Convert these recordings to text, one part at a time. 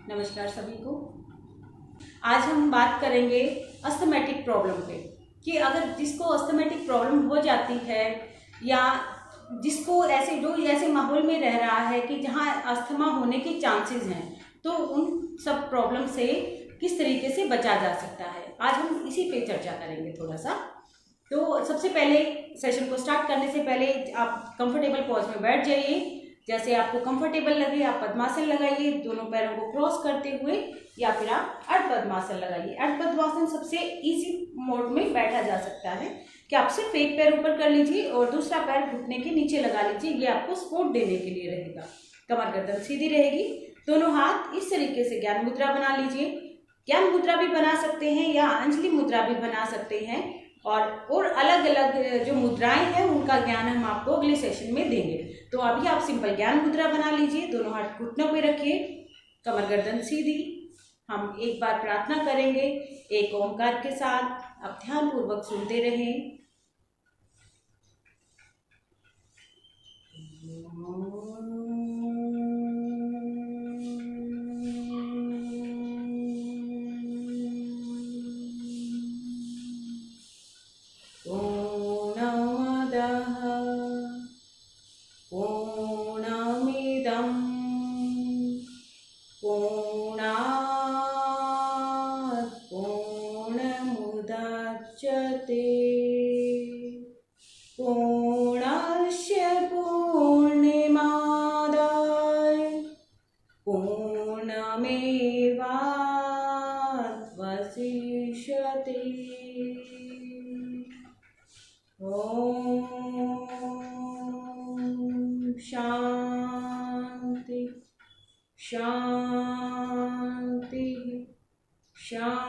नमस्कार सभी को। आज हम बात करेंगे अस्थमैटिक प्रॉब्लम पे कि अगर जिसको अस्थमैटिक प्रॉब्लम हो जाती है या जिसको ऐसे माहौल में रह रहा है कि जहाँ अस्थमा होने के चांसेस हैं, तो उन सब प्रॉब्लम से किस तरीके से बचा जा सकता है, आज हम इसी पे चर्चा करेंगे थोड़ा सा। तो सबसे पहले सेशन को स्टार्ट करने से पहले आप कंफर्टेबल पोज में बैठ जाइए। जैसे आपको कंफर्टेबल लगे आप पद्मासन लगाइए, दोनों पैरों को क्रॉस करते हुए, या फिर आप अर्ध पद्मासन लगाइए। अर्ध पद्मासन सबसे इजी मोड में बैठा जा सकता है कि आप सिर्फ एक पैर ऊपर कर लीजिए और दूसरा पैर घुटने के नीचे लगा लीजिए। ये आपको सपोर्ट देने के लिए रहेगा। कमर गर्दन सीधी रहेगी। दोनों हाथ इस तरीके से ज्ञान मुद्रा बना लीजिए। ज्ञान मुद्रा भी बना सकते हैं या अंजलि मुद्रा भी बना सकते हैं, और अलग अलग जो मुद्राएं हैं उनका ज्ञान हम आपको अगले सेशन में देंगे। तो अभी आप सिंपल ज्ञान मुद्रा बना लीजिए। दोनों हाथ घुटनों पे रखिए, कमर गर्दन सीधी। हम एक बार प्रार्थना करेंगे एक ओंकार के साथ। आप ध्यान पूर्वक सुनते रहें। पूर्णस्य पूर्णमादाय पूर्णमेवावशिष्यते। ओम शांति शांति शांति।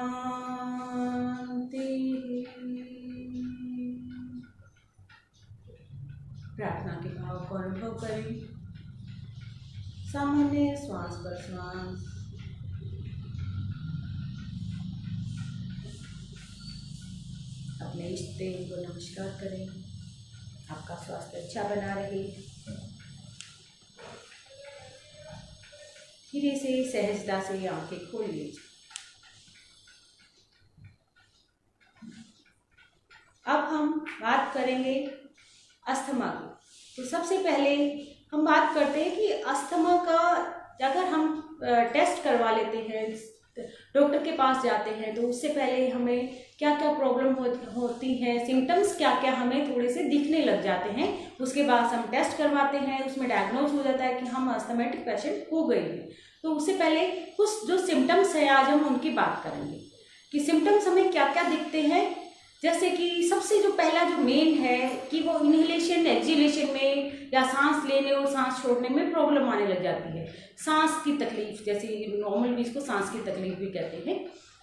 प्रार्थना के भाव को अनुभव करें। सामान्य श्वास प्रश्वास। अपने इष्ट देव को नमस्कार करें। आपका स्वास्थ्य अच्छा बना रहे। धीरे से सहजता से आंखें खोल लीजिए। अब हम बात करेंगे अस्थमा की। तो सबसे पहले हम बात करते हैं कि अस्थमा का अगर हम टेस्ट करवा लेते हैं, डॉक्टर के पास जाते हैं, तो उससे पहले हमें क्या क्या प्रॉब्लम होती है, सिम्टम्स क्या क्या हमें थोड़े से दिखने लग जाते हैं। उसके बाद हम टेस्ट करवाते हैं, उसमें डायग्नोज हो जाता है कि हम अस्थमैटिक पेशेंट हो गए हैं। तो उससे पहले कुछ जो सिम्टम्स है आज हम उनकी बात करेंगे कि सिम्टम्स हमें क्या क्या दिखते हैं। जैसे कि सबसे जो पहला जो मेन है कि वो इनहेलेशन एक्सहेलेशन में या सांस लेने और सांस छोड़ने में प्रॉब्लम आने लग जाती है। सांस की तकलीफ, जैसे नॉर्मल भी इसको सांस की तकलीफ भी कहते हैं,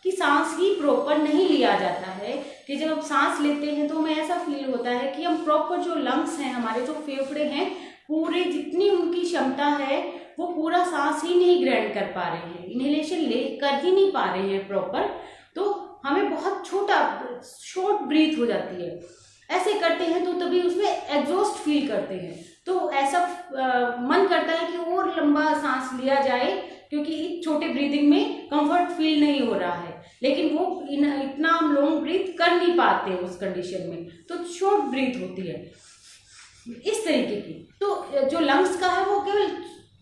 कि सांस ही प्रॉपर नहीं लिया जाता है। कि जब हम सांस लेते हैं तो हमें ऐसा फील होता है कि हम प्रॉपर जो लंग्स हैं, हमारे जो फेफड़े हैं, पूरे जितनी उनकी क्षमता है वो पूरा सांस ही नहीं ग्रहण कर पा रहे हैं, इनहेलेशन ले कर ही नहीं पा रहे हैं प्रॉपर। तो हमें बहुत शॉर्ट ब्रीथ हो जाती है। ऐसे करते हैं तो तभी उसमें एग्जॉस्ट फील करते हैं। तो ऐसा मन करता है कि और लंबा सांस लिया जाए, क्योंकि छोटे ब्रीदिंग में कंफर्ट फील नहीं हो रहा है, लेकिन वो इतना लॉन्ग ब्रीथ कर नहीं पाते उस कंडीशन में, तो शॉर्ट ब्रीथ होती है इस तरीके की। तो जो लंग्स का है वो केवल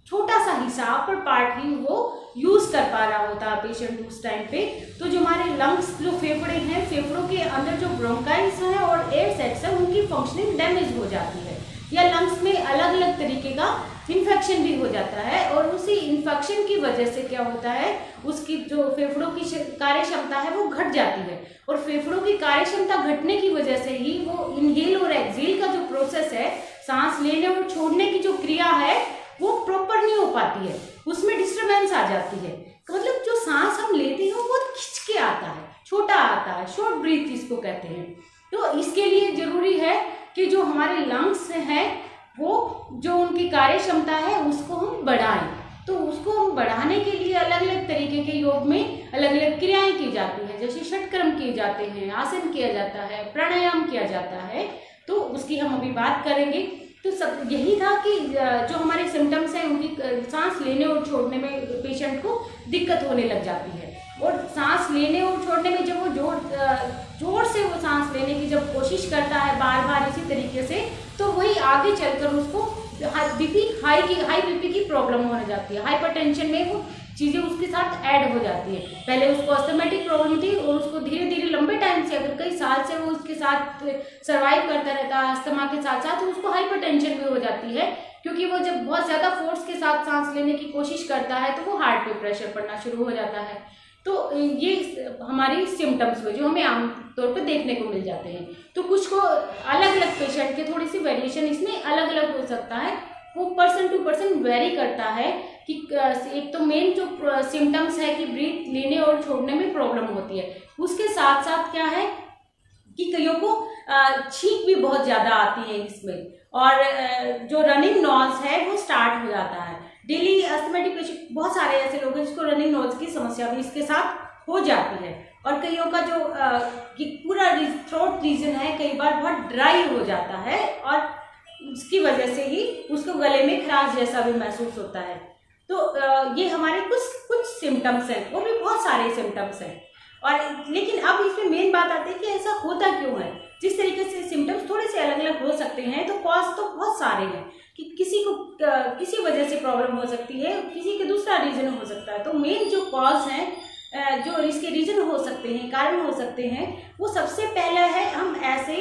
छोटा सा हिस्सा, अपर पार्ट ही वो यूज कर पा रहा होता है पेशेंट उस टाइम पे। तो जो हमारे लंग्स, जो फेफड़े हैं, फेफड़ों के अंदर जो ब्रोंकाइल्स हैं और एयर सैक्स है, उनकी फंक्शनिंग डैमेज हो जाती है, या लंग्स में अलग अलग तरीके का इन्फेक्शन भी हो जाता है। और उसी इन्फेक्शन की वजह से क्या होता है, उसकी जो फेफड़ों की कार्य क्षमता है वो घट जाती है, और फेफड़ों की कार्य क्षमता घटने की वजह से ही वो इनहेल और एक्सहेल का जो प्रोसेस है, सांस लेने और छोड़ने की जो क्रिया है, वो प्रॉपर नहीं हो पाती है, उसमें डिस्टरबेंस आ जाती है। मतलब जो सांस हम लेते हैं वो बहुत खिंच के आता है, छोटा आता है, शॉर्ट ब्रीथ इसको कहते हैं। तो इसके लिए जरूरी है कि जो हमारे लंग्स हैं वो जो उनकी कार्य क्षमता है उसको हम बढ़ाएं। तो उसको हम बढ़ाने के लिए अलग अलग तरीके के योग में अलग अलग क्रियाएं की जाती हैं, जैसे षटक्रम किए जाते हैं, आसन किया जाता है, प्राणायाम किया जाता है। तो उसकी हम अभी बात करेंगे। तो सब यही था कि जो हमारे सिम्टम्स हैं उनकी सांस लेने और छोड़ने में पेशेंट को दिक्कत होने लग जाती है, और सांस लेने और छोड़ने में जब वो जोर से वो सांस लेने की जब कोशिश करता है बार बार इसी तरीके से, तो वही आगे चलकर उसको हाई बीपी की प्रॉब्लम होने जाती है। हाइपरटेंशन में वो चीज़ें उसके साथ ऐड हो जाती है। पहले उसको अस्थमेटिक प्रॉब्लम थी और उसको धीरे धीरे लंबे टाइम से, अगर कई साल से वो उसके साथ सर्वाइव करता रहता है अस्थमा के साथ साथ, तो उसको हाइपरटेंशन भी हो जाती है, क्योंकि वो जब बहुत ज़्यादा फोर्स के साथ सांस लेने की कोशिश करता है तो वो हार्ट पे प्रेशर पड़ना शुरू हो जाता है। तो ये हमारी सिम्टम्स हुए जो हमें आमतौर पे देखने को मिल जाते हैं। तो कुछ को अलग अलग पेशेंट के थोड़ी सी वेरिएशन इसमें अलग अलग हो सकता है, वो पर्सन टू पर्सन वेरी करता है कि एक तो मेन जो सिम्टम्स है कि ब्रीथ लेने और छोड़ने में प्रॉब्लम होती है, उसके साथ साथ क्या है कि कईयों को छींक भी बहुत ज़्यादा आती है इसमें, और जो रनिंग नॉज है वो स्टार्ट हो जाता है। डेली अस्थमेटिक पेशेंट बहुत सारे ऐसे लोग हैं जिसको रनिंग नोज की समस्या भी इसके साथ हो जाती है, और कईयों का जो पूरा थ्रोट रीजन है कई बार बहुत ड्राई हो जाता है, और उसकी वजह से ही उसको गले में खराश जैसा भी महसूस होता है। तो ये हमारे कुछ सिम्टम्स हैं, वो भी बहुत सारे सिम्टम्स हैं। और लेकिन अब इसमें मेन बात आती है कि ऐसा होता क्यों है। जिस तरीके से सिम्टम्स थोड़े से अलग अलग हो सकते हैं, तो कॉज तो बहुत सारे हैं कि किसी को किसी वजह से प्रॉब्लम हो सकती है, किसी के दूसरा रीजन हो सकता है। तो मेन जो कॉज हैं, जो इसके रीजन हो सकते हैं, कारण हो सकते हैं, वो सबसे पहला है हम ऐसे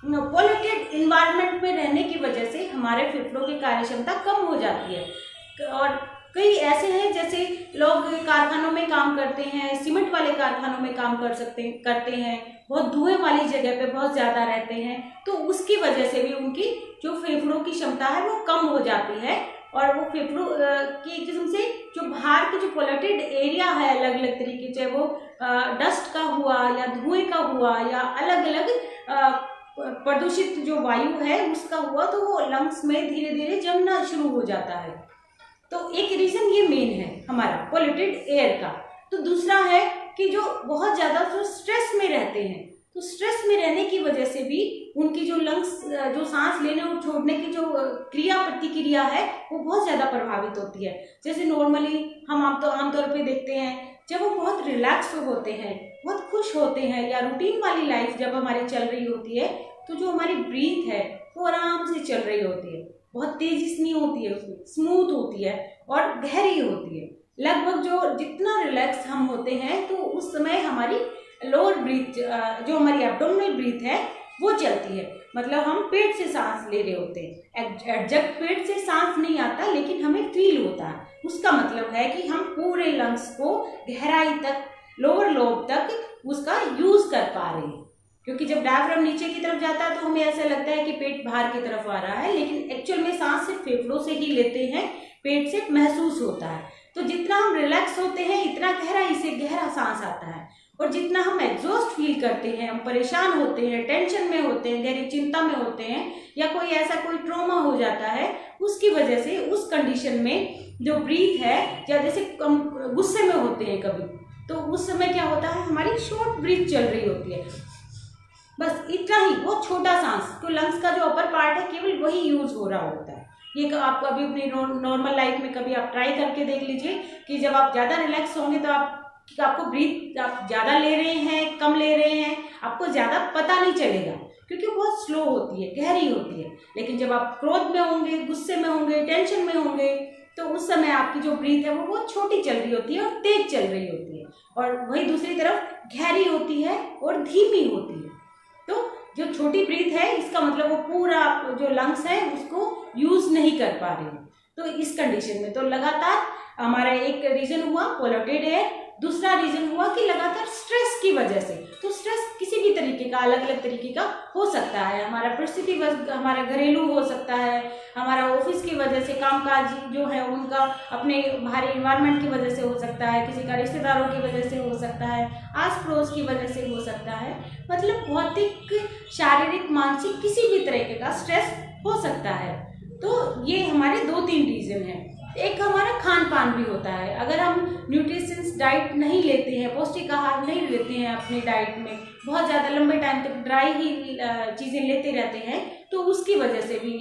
पॉल्यूटेड इन्वायरमेंट में रहने की वजह से हमारे फेफड़ों की कार्य क्षमता कम हो जाती है। और कई ऐसे हैं जैसे लोग कारखानों में काम करते हैं, सीमेंट वाले कारखानों में काम करते हैं, बहुत धुएं वाली जगह पे बहुत ज़्यादा रहते हैं, तो उसकी वजह से भी उनकी जो फेफड़ों की क्षमता है वो कम हो जाती है, और वो फेफड़ों की किस्म से जो बाहर के जो पॉल्यूटेड एरिया है अलग अलग तरीके, चाहे वो डस्ट का हुआ या धुएं का हुआ या अलग अलग प्रदूषित जो वायु है उसका हुआ, तो वो लंग्स में धीरे धीरे जमना शुरू हो जाता है। तो एक रीज़न ये मेन है हमारा पॉल्यूटेड एयर का। तो दूसरा है कि जो बहुत ज़्यादा जो स्ट्रेस में रहते हैं, तो स्ट्रेस में रहने की वजह से भी उनकी जो लंग्स जो सांस लेने और छोड़ने की जो क्रिया प्रतिक्रिया है वो बहुत ज़्यादा प्रभावित होती है। जैसे नॉर्मली हम आमतौर पे देखते हैं जब वो बहुत रिलैक्स होते हैं, बहुत खुश होते हैं, या रूटीन वाली लाइफ जब हमारी चल रही होती है, तो जो हमारी ब्रीथ है वो आराम से चल रही होती है, बहुत तेजी नहीं होती है, उसमें स्मूथ होती है और गहरी होती है। लगभग जो जितना रिलैक्स हम होते हैं तो उस समय हमारी लोअर ब्रीथ जो हमारी एब्डोमिनल ब्रीथ है वो चलती है, मतलब हम पेट से सांस ले रहे होते हैं। एग्जैक्ट पेट से सांस नहीं आता, लेकिन हमें फील होता है। उसका मतलब है कि हम पूरे लंग्स को गहराई तक, लोअर लोब तक उसका यूज कर पा रहे हैं, क्योंकि जब डायफ्राम नीचे की तरफ जाता है तो हमें ऐसा लगता है कि पेट बाहर की तरफ आ रहा है, लेकिन एक्चुअल में सांस सिर्फ फेफड़ों से ही लेते हैं, पेट से महसूस होता है। तो जितना हम रिलैक्स होते हैं इतना गहराई से गहरा सांस आता है, और जितना हम एग्जॉस्ट फील करते हैं, हम परेशान होते हैं, टेंशन में होते हैं, गहरी चिंता में होते हैं, या कोई ऐसा कोई ट्रॉमा हो जाता है, उसकी वजह से उस कंडीशन में जो ब्रीथ है, या जैसे हम गुस्से में होते हैं कभी, तो उस समय क्या होता है हमारी शॉर्ट ब्रीथ चल रही होती है, बस इतना ही, वो छोटा सांस, तो लंग्स का जो अपर पार्ट है केवल वही यूज हो रहा होता है। ये आप कभी अपनी नॉर्मल लाइफ में कभी आप ट्राई करके देख लीजिए कि जब आप ज़्यादा रिलैक्स होंगे तो आपको ब्रीथ आप ज़्यादा ले रहे हैं, कम ले रहे हैं, आपको ज़्यादा पता नहीं चलेगा, क्योंकि वो बहुत स्लो होती है, गहरी होती है। लेकिन जब आप क्रोध में होंगे, गुस्से में होंगे, टेंशन में होंगे, तो उस समय आपकी जो ब्रीथ है वो बहुत छोटी चल रही होती है और तेज चल रही होती है, और वही दूसरी तरफ गहरी होती है और धीमी होती है। तो जो छोटी ब्रीथ है इसका मतलब वो पूरा जो लंग्स है उसको यूज नहीं कर पा रही है। तो इस कंडीशन में तो लगातार हमारा एक रीजन हुआ पॉल्यूटेड एयर, दूसरा रीजन हुआ कि लगातार स्ट्रेस की वजह से। तो स्ट्रेस किसी भी तरीके का, अलग अलग तरीके का हो सकता है। हमारा परिस्थिति हमारा घरेलू हो सकता है, हमारा ऑफिस की वजह से, कामकाज जो है उनका अपने बाहरी इन्वायरमेंट की वजह से हो सकता है, किसी का रिश्तेदारों की वजह से हो सकता है, आस पड़ोस की वजह से हो सकता है, मतलब भौतिक, शारीरिक, मानसिक किसी भी तरीके का स्ट्रेस हो सकता है। तो ये हमारे 2-3 रीजन है। एक हमारा खान नुकसान भी होता है। अगर हम न्यूट्रिशंस डाइट नहीं लेते हैं, पौष्टिक आहार नहीं लेते हैं अपनी डाइट में, बहुत ज़्यादा लंबे टाइम तक ड्राई ही चीज़ें लेते रहते हैं, तो उसकी वजह से भी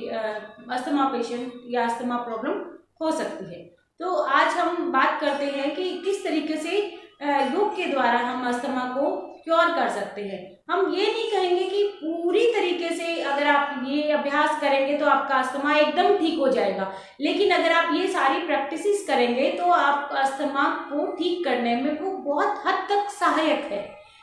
अस्थमा पेशेंट या अस्थमा प्रॉब्लम हो सकती है। तो आज हम बात करते हैं कि किस तरीके से योग के द्वारा हम अस्थमा को क्योर कर सकते हैं। हम ये नहीं कहेंगे कि पूरी तरीके से अगर आप ये अभ्यास करेंगे तो आपका अस्थमा एकदम ठीक हो जाएगा, लेकिन अगर आप ये सारी प्रैक्टिसेस करेंगे तो आप अस्थमा को ठीक करने में वो बहुत हद तक सहायक है,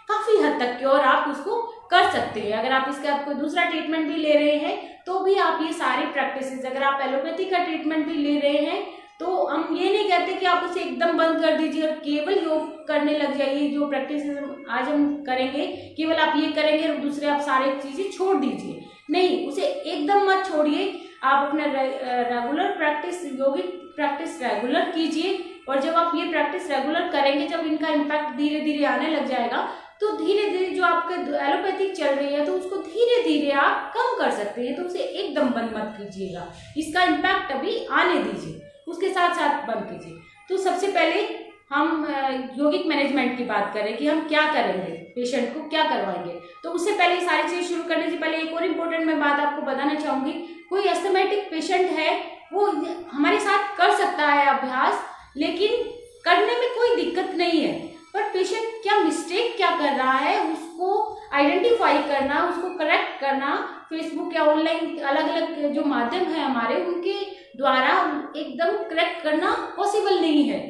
काफ़ी हद तक क्योर आप उसको कर सकते हैं। अगर आप इसका कोई दूसरा ट्रीटमेंट भी ले रहे हैं तो भी आप ये सारी प्रैक्टिसेस, अगर आप एलोपैथी का ट्रीटमेंट भी ले रहे हैं तो हम ये नहीं कहते कि आप उसे एकदम बंद कर दीजिए और केवल योग करने लग जाइए। जो प्रैक्टिस आज हम करेंगे केवल आप ये करेंगे और दूसरे आप सारी चीज़ें छोड़ दीजिए, नहीं, उसे एकदम मत छोड़िए। आप अपना रेगुलर प्रैक्टिस, योगिक प्रैक्टिस रेगुलर कीजिए, और जब आप ये प्रैक्टिस रेगुलर करेंगे, जब इनका इम्पैक्ट धीरे धीरे आने लग जाएगा तो धीरे धीरे जो आपके एलोपैथिक चल रही है तो उसको धीरे धीरे आप कम कर सकते हैं। तो उसे एकदम बंद मत कीजिएगा, इसका इम्पैक्ट अभी आने दीजिए, उसके साथ साथ बंद कीजिए। तो सबसे पहले हम योगिक मैनेजमेंट की बात करें कि हम क्या करेंगे, पेशेंट को क्या करवाएंगे। तो उससे पहले ये सारी चीज़ शुरू करने से पहले एक और इम्पोर्टेंट मैं बात आपको बताना चाहूँगी। कोई अस्थमैटिक पेशेंट है वो हमारे साथ कर सकता है अभ्यास, लेकिन करने में कोई दिक्कत नहीं है, पर पेशेंट क्या मिस्टेक क्या कर रहा है उसको आइडेंटिफाई करना, उसको करेक्ट करना, फेसबुक या ऑनलाइन अलग अलग जो माध्यम है हमारे, उनके द्वारा एकदम करेक्ट करना पॉसिबल नहीं है।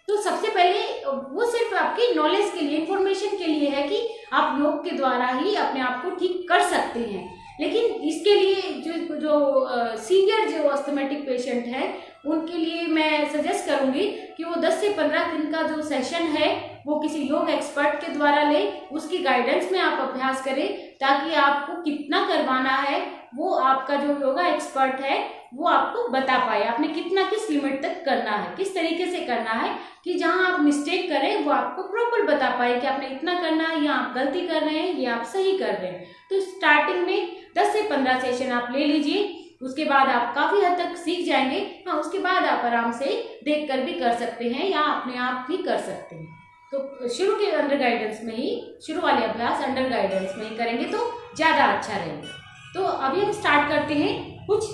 तो सबसे पहले वो सिर्फ आपकी नॉलेज के लिए, इंफॉर्मेशन के लिए है कि आप योग के द्वारा ही अपने आप को ठीक कर सकते हैं। लेकिन इसके लिए जो सीनियर जो अस्थमैटिक पेशेंट हैं उनके लिए मैं सजेस्ट करूंगी कि वो 10 से 15 दिन का जो सेशन है वो किसी योग एक्सपर्ट के द्वारा लें, उसकी गाइडेंस में आप अभ्यास करें, ताकि आपको कितना करवाना है वो आपका जो योगा एक्सपर्ट है वो आपको बता पाए, आपने कितना किस लिमिट तक करना है, किस तरीके से करना है, कि जहां आप मिस्टेक करें वो आपको प्रॉपर बता पाए कि आपने इतना करना है, या आप गलती कर रहे हैं, या आप सही कर रहे हैं। तो स्टार्टिंग में 10 से 15 सेशन आप ले लीजिए, उसके बाद आप काफ़ी हद तक सीख जाएंगे। हाँ, उसके बाद आप आराम से देख कर भी कर सकते हैं या अपने आप भी कर सकते हैं। तो शुरू के अंडर गाइडेंस में ही, शुरू वाले अभ्यास अंडर गाइडेंस में ही करेंगे तो ज़्यादा अच्छा रहेगा। तो अभी हम स्टार्ट करते हैं कुछ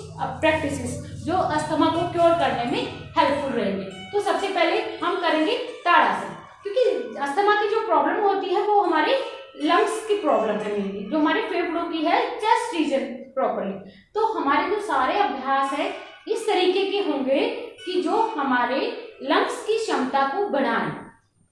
प्रैक्टिसेस जो अस्थमा को क्योर करने में हेल्पफुल रहेंगे। तो सबसे पहले हम करेंगे ताड़ासन, क्योंकि अस्थमा की जो प्रॉब्लम होती है वो हमारे लंग्स की प्रॉब्लम है, मेनली जो हमारे फेफड़ों की है, चेस्ट रीजन प्रॉपर्ली। तो हमारे जो सारे अभ्यास है इस तरीके के होंगे कि जो हमारे लंग्स की क्षमता को बढ़ाएं,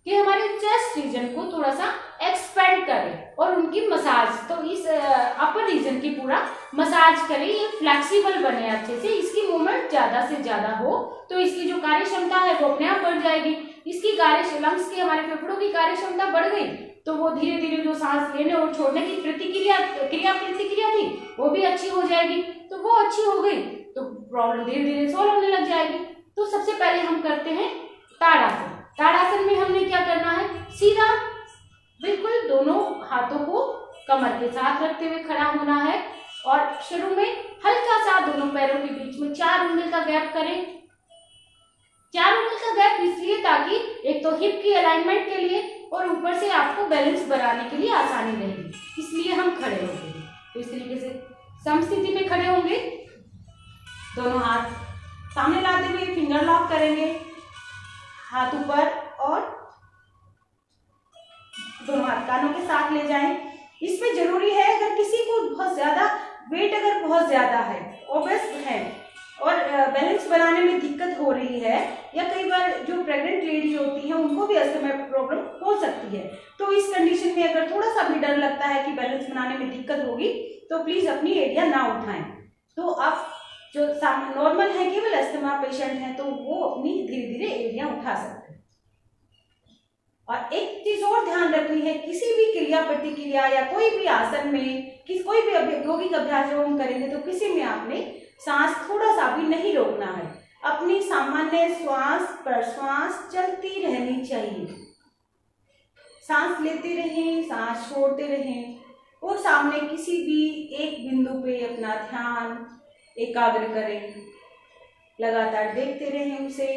कि हमारे चेस्ट रीजन को थोड़ा सा एक्सपेंड करें और उनकी मसाज, तो इस अपर रीजन की पूरा मसाज करें, ये फ्लेक्सिबल बने अच्छे से, इसकी मूवमेंट ज़्यादा से ज़्यादा हो तो इसकी जो कार्य क्षमता है वो अपने आप बढ़ जाएगी। इसकी लंग्स की, हमारे फेफड़ों की कार्य क्षमता बढ़ गई तो वो धीरे धीरे जो सांस लेने और छोड़ने की प्रतिक्रिया थी वो भी अच्छी हो जाएगी। तो वो अच्छी हो गई तो प्रॉब्लम धीरे धीरे सॉल्व होने लग जाएगी। तो सबसे पहले हम करते हैं ताड़ासन। ताड़ासन में हमने क्या करना है, सीधा बिल्कुल दोनों हाथों को कमर के साथ रखते हुए खड़ा होना है, और शुरू में हल्का सा दोनों पैरों के बीच में 4 उंगली का गैप करें। 4 उंगली का गैप इसलिए ताकि एक तो हिप की अलाइनमेंट के लिए और ऊपर से आपको बैलेंस बनाने के लिए आसानी रहेगी, इसलिए हम खड़े होंगे। तो इस तरीके से समस्थिति में खड़े होंगे, दोनों हाथ सामने लाते हुए फिंगर लॉक करेंगे, हाथ ऊपर और दोनों हाथ कानों के साथ ले जाएं। इसमें जरूरी है अगर किसी को बहुत ज्यादा वेट, अगर बहुत ज्यादा है, ओबेस है और बैलेंस बनाने में दिक्कत हो रही है, या कई बार जो प्रेग्नेंट लेडीज होती हैं उनको भी अस्थमा प्रॉब्लम हो सकती है, तो इस कंडीशन में अगर थोड़ा सा भी डर लगता है कि बैलेंस बनाने में दिक्कत होगी तो प्लीज अपनी एड़ियां ना उठाएं। तो आप जो नॉर्मल है, केवल अस्थमा पेशेंट है, तो वो अपनी धीरे धीरे एड़ियां उठा सकते हैं। और एक चीज और ध्यान रखनी है, किसी भी क्रिया प्रतिक्रिया या कोई भी आसन में, कोई भी यौगिक अभ्यास जो हम करेंगे तो किसी में आपने सांस थोड़ा सा भी नहीं रोकना है, अपनी सामान्य श्वास प्रश्वास चलती रहनी चाहिए। सांस लेते रहें, सांस छोड़ते रहें, और सामने किसी भी एक बिंदु पे अपना ध्यान एकाग्र करें, लगातार देखते रहें उसे।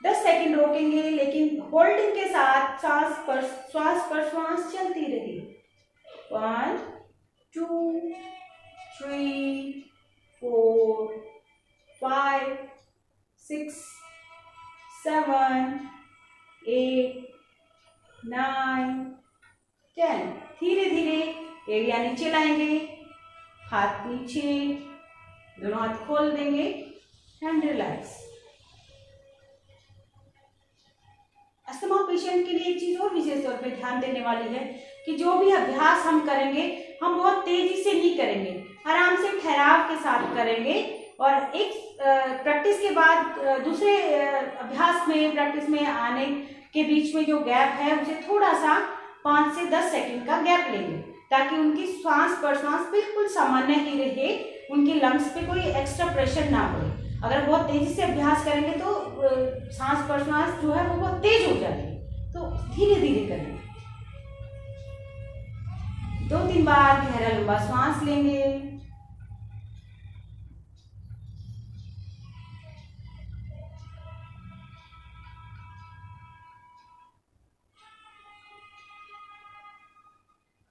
10 सेकंड रोकेंगे, लेकिन होल्डिंग के साथ सांस पर श्वास चलती रही। 1 2 3 4 5 6 7 8 9 10। धीरे धीरे एरिया नीचे लाएंगे, हाथ नीचे, दोनों हाथ खोल देंगे एंड रिलैक्स। अस्थमा पेशेंट के लिए एक चीज और विशेष तौर पे ध्यान देने वाली है कि जो भी अभ्यास हम करेंगे हम बहुत तेजी से नहीं करेंगे, आराम से ठहराव के साथ करेंगे। और एक प्रैक्टिस के बाद दूसरे प्रैक्टिस में आने के बीच में जो गैप है उसे थोड़ा सा 5 से 10 सेकंड का गैप लेंगे, ताकि उनकी श्वास प्रश्वास बिल्कुल सामान्य ही रहे, उनके लंग्स पे कोई एक्स्ट्रा प्रेशर ना पड़े। अगर बहुत तेजी से अभ्यास करेंगे तो सांस प्रश्वास जो है वो बहुत तेज हो जाती है, तो धीरे धीरे करेंगे। 2-3 बार गहरा लंबा सांस लेंगे,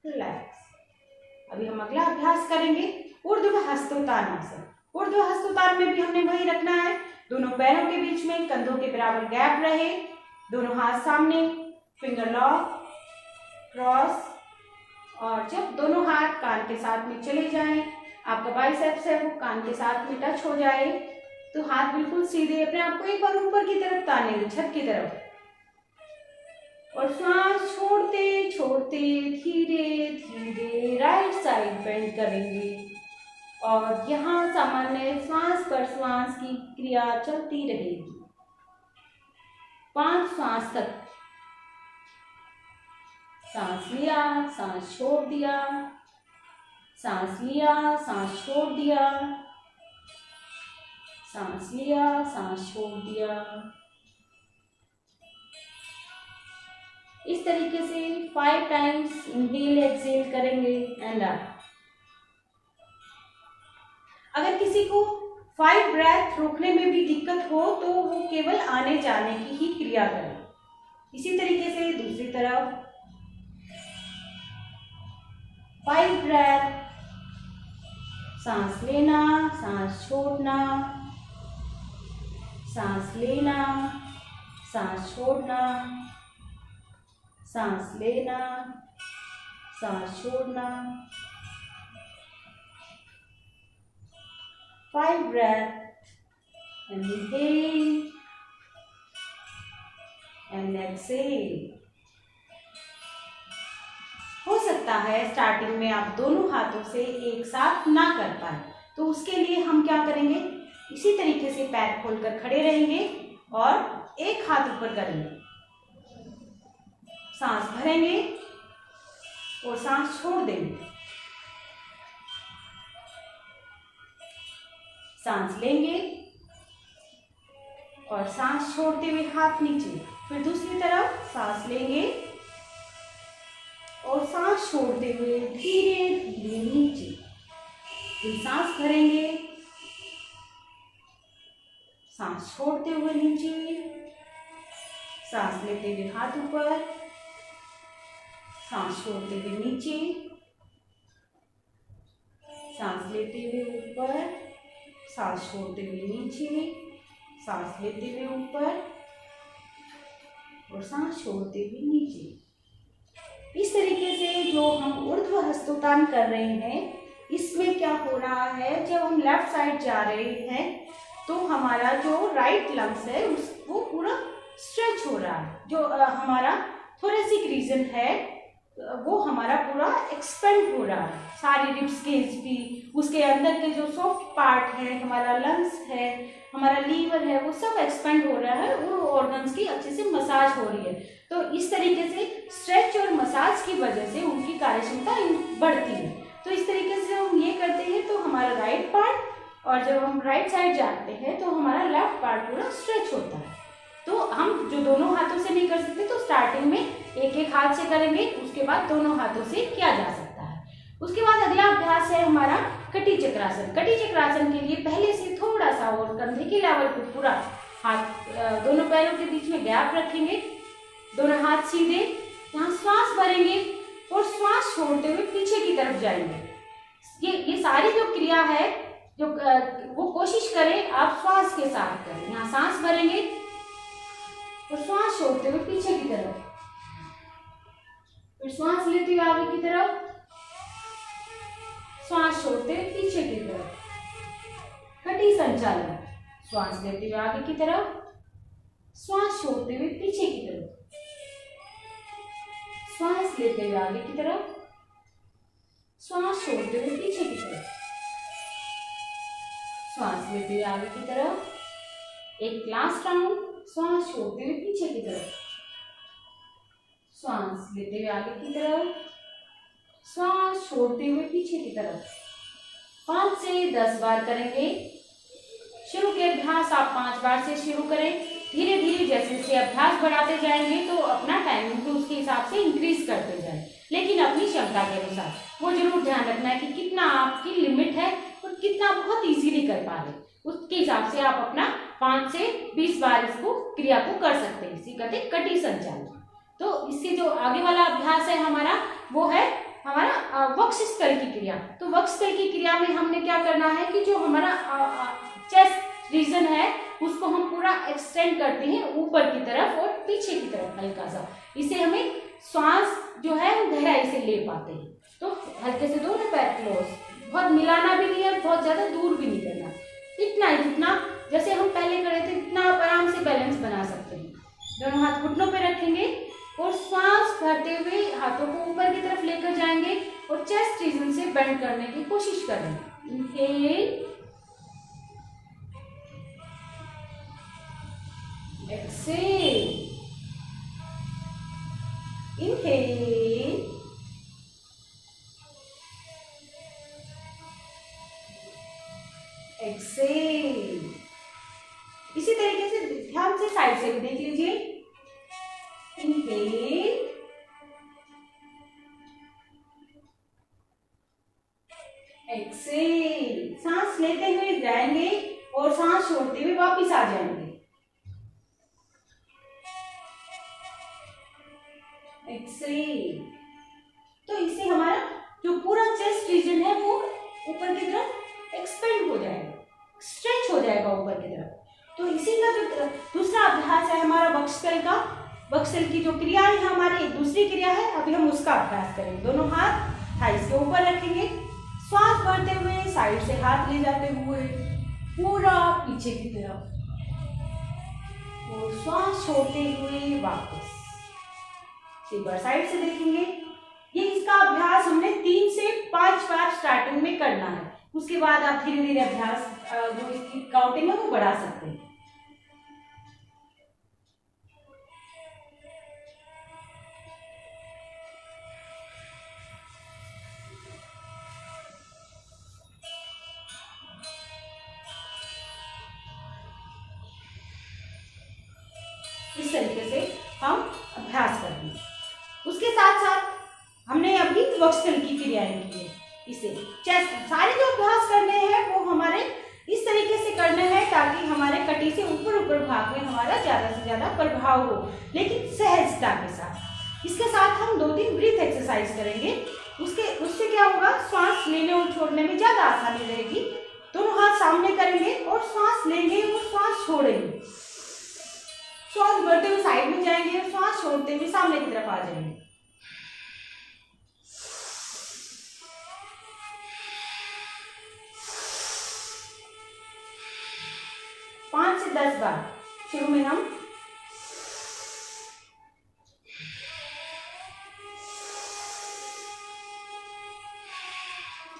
रिलैक्स। अभी हम अगला अभ्यास करेंगे ऊर्ध्व हस्तोत्तानासन। ऊर्ध्व हस्तोत्तान में भी हमने वही रखना है, दोनों पैरों के बीच में कंधों के बराबर गैप रहे, दोनों हाथ सामने, फिंगर लॉक, क्रॉस। और जब दोनों हाथ कान के साथ में चले जाएं, आपका बाइसेप्स है वो कान के साथ में टच हो जाए, तो हाथ बिल्कुल सीधे अपने आप को एक बार ऊपर की तरफ तानेंगे, छत की तरफ। और श्वास छोड़ते छोड़ते धीरे धीरे राइट साइड बेंड करेंगे, और यहाँ सामान्य श्वास प्रश्वास की क्रिया चलती रहेगी 5 श्वास तक। सांस लिया, सांस छोड़ दिया, सांस लिया, सांस छोड़ दिया, सांस लिया, सांस छोड़ दिया। इस तरीके से 5 टाइम्स इनहेल एक्सहेल करेंगे एंड आउट। अगर किसी को 5 ब्रेथ रोकने में भी दिक्कत हो तो वो केवल आने जाने की ही क्रिया करें। इसी तरीके से दूसरी तरफ 5 ब्रेथ, सांस लेना, सांस छोड़ना, सांस लेना, सांस छोड़ना, सांस लेना, सांस छोड़ना। 5 breath and inhale and exhale। हो सकता है स्टार्टिंग में आप दोनों हाथों से एक साथ ना कर पाए, तो उसके लिए हम क्या करेंगे, इसी तरीके से पैर खोलकर खड़े रहेंगे और एक हाथ ऊपर करेंगे, सांस भरेंगे और सांस छोड़ देंगे, सांस लेंगे और सांस छोड़ते हुए हाथ नीचे। फिर दूसरी तरफ सांस लेंगे और सांस छोड़ते हुए धीरे धीरे नीचे। फिर सांस भरेंगे, सांस छोड़ते हुए नीचे, सांस लेते हुए हाथ ऊपर, सांस छोड़ते हुए नीचे, सांस लेते हुए ऊपर, सांस छोड़ते हुए नीचे, सांस लेते हुए ऊपर और सांस छोड़ते हुए नीचे। इस तरीके से जो हम ऊर्ध्व हस्तोत्तान कर रहे हैं, इसमें क्या हो रहा है, जब हम लेफ्ट साइड जा रहे हैं तो हमारा जो राइट लंग्स है वो पूरा स्ट्रेच हो रहा है। जो हमारा थोरेसिक रीजन है वो हमारा पूरा एक्सपेंड हो रहा है, सारी रिब्स केज भी, उसके अंदर के जो सॉफ्ट पार्ट है, हमारा लंग्स है, हमारा लीवर है, वो सब एक्सपेंड हो रहा है, वो ऑर्गन्स की अच्छे से मसाज हो रही है। तो इस तरीके से स्ट्रेच और मसाज की वजह से उनकी कार्यक्षमता बढ़ती है। तो इस तरीके से हम ये करते हैं तो हमारा राइट पार्ट, और जब हम राइट साइड जाते हैं तो हमारा लेफ्ट पार्ट पूरा स्ट्रेच होता है। तो हम जो दोनों हाथों से नहीं कर सकते तो स्टार्टिंग में एक एक हाथ से करेंगे, उसके बाद दोनों हाथों से किया जा सकता है। उसके बाद अगला अभ्यास है हमारा कटी चक्रासन। कटी चक्रासन के लिए पहले से थोड़ा सा और कंधे के लेवल को पूरा दोनों पैरों के बीच में गैप रखेंगे, दोनों हाथ सीधे, यहाँ श्वास भरेंगे और श्वास छोड़ते हुए पीछे की तरफ जाएंगे। ये सारी जो क्रिया है जो वो कोशिश करें आप श्वास के साथ करें। यहाँ सांस भरेंगे और श्वास छोड़ते हुए पीछे की तरफ, फिर श्वास लेते हुए आगे की तरफ, श्वास छोड़ते हुए पीछे की तरफ। कटी संचालन, श्वास लेते हुए आगे की तरफ, श्वास छोड़ते हुए पीछे की तरफ, श्वास लेते हुए आगे की तरफ, श्वास छोड़ते हुए पीछे की तरफ, श्वास लेते हुए आगे की तरफ, एक लास्ट राउंड, श्वास छोड़ते हुए पीछे की तरफ, श्वास लेते हुए आगे की तरफ, श्वास छोड़ते हुए पीछे की तरफ। 5 से 10 बार करेंगे। शुरू के अभ्यास आप 5 बार से शुरू करें। धीरे धीरे जैसे जैसे अभ्यास बढ़ाते जाएंगे तो अपना टाइमिंग को उसके हिसाब से इंक्रीज करते जाएं, लेकिन अपनी क्षमता के अनुसार। वो जरूर ध्यान रखना है कि कितना आपकी लिमिट है और कितना बहुत इजीली कर पा रहे, उसके हिसाब से आप अपना 5 से 20 बार इसको क्रिया को कर सकते हैं। इसी कहते हैं कटी संचालन। तो इससे जो आगे वाला अभ्यास है हमारा, वो है हमारा वक्ष स्थल की क्रिया। तो वक्ष स्थल की क्रिया में हमने क्या करना है कि जो हमारा चेस्ट रीजन है उसको हम पूरा एक्सटेंड करते हैं ऊपर की तरफ और पीछे की तरफ हल्का सा। इसे हमें श्वास जो है गहराई से ले पाते हैं। तो हल्के से दोनों पैर क्लोज, बहुत मिलाना भी नहीं है, बहुत ज्यादा दूर भी नहीं करना, इतना ही जितना जैसे हम पहले करे थे इतना आप आराम से बैलेंस बना सकते हैं। दोनों हाथ घुटनों पे रखेंगे और श्वास भरते हुए हाथों को ऊपर की तरफ लेकर जाएंगे और चेस्ट रीजन से बेंड करने की कोशिश करेंगे। Inhale, exhale, inhale, exhale. इसी तरीके से ध्यान से साइड से भी देख लीजिए। Inhale, exhale. सांस लेते हुए जाएंगे और सांस छोड़ते हुए वापस आ जाएंगे। एक्सेल। तो इससे हमारा जो पूरा चेस्ट रीजन है वो ऊपर की तरफ एक्सपेंड हो जाएगा, स्ट्रेच हो जाएगा ऊपर की तरफ। तो इसी का जो दूसरा अभ्यास है हमारा वक्षस्थल का, वक्षस्थल की जो क्रिया है हमारी दूसरी क्रिया है, अभी हम उसका अभ्यास करेंगे। दोनों हाथ थाइस के ऊपर रखेंगे, श्वास भरते हुए साइड से हाथ ले जाते हुए पूरा पीछे की तरफ और श्वास छोड़ते हुए वापस। एक बार साइड से देखेंगे। ये इसका अभ्यास हमने 3 से 5 बार स्टार्टिंग में करना है, उसके बाद आप धीरे धीरे अभ्यास जो इसकी काउंटिंग है वो बढ़ा सकते हैं। इस तरीके से हम अभ्यास करते हैं। उसके साथ साथ हमने अभी वक्षस्थल की क्रियाएं की है। इसे चेस्ट सारे जो अभ्यास करने हैं वो हमारे इस तरीके से करने हैं ताकि हमारे कटी से ऊपर ऊपर भाग में हमारा ज्यादा से ज्यादा प्रभाव हो, लेकिन सहजता के साथ। इसके साथ हम 2-3 ब्रीथ एक्सरसाइज करेंगे। उससे क्या होगा, श्वास लेने और छोड़ने में ज्यादा आसानी रहेगी। दोनों हाथ सामने करेंगे और श्वास लेंगे और श्वास छोड़ेंगे। श्वास भरते हुए साइड में जाएंगे, श्वास छोड़ते हुए सामने की तरफ आ जाएंगे। पांच से 10 बार शुरू में हम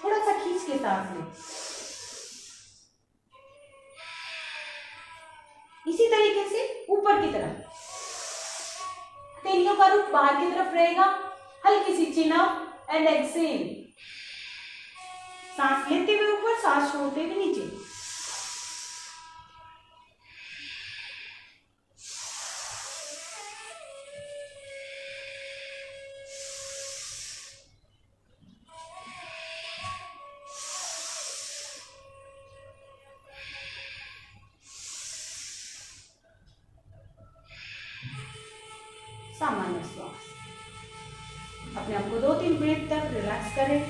थोड़ा सा खींच के सांस लें। इसी तरीके से ऊपर की तरफ हथेलियों का रुख बाहर की तरफ रहेगा। हल्की सी चिन अप एंड एक्सेल। सांस लेते हुए ऊपर, सांस छोड़ते हुए नीचे। सामान्य श्वास। अपने आप को 2-3 मिनट तक रिलैक्स करें।